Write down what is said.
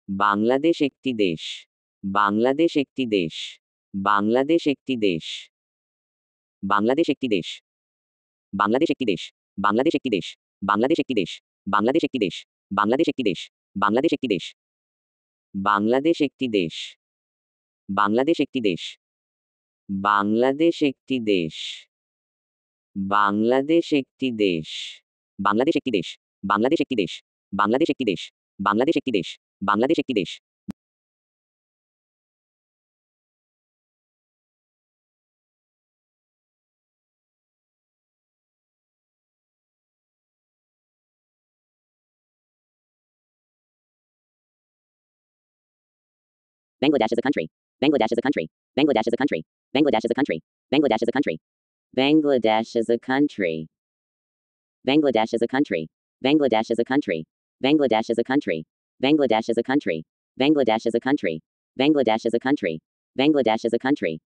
বাংলাদেশ একটি দেশ। বাংলাদেশ একটি দেশ। বাংলাদেশ একটি দেশ। বাংলাদেশ একটি দেশ। বাংলাদেশ একটি দেশ। বাংলাদেশ একটি দেশ। বাংলাদেশ একটি দেশ। বাংলাদেশ একটি দেশ। বাংলাদেশ একটি দেশ। বাংলাদেশ একটি দেশ। বাংলাদেশ একটি দেশ। বাংলাদেশ একটি দেশ। বাংলাদেশ একটি দেশ। বাংলাদেশ একটি দেশ। বাংলাদেশ একটি দেশ। বাংলাদেশ একটি দেশ। বাংলাদেশ একটি দেশ। বাংলাদেশ একটি দেশ। বাংলাদেশ একটি দেশ। Bangladesh is a country. Bangladesh is a country. Bangladesh is a country. Bangladesh is a country. Bangladesh is a country. Bangladesh is a country. Bangladesh is a country. Bangladesh is a country. Bangladesh is a country. Bangladesh is a country. Bangladesh is a country. Bangladesh is a country. Bangladesh is a country.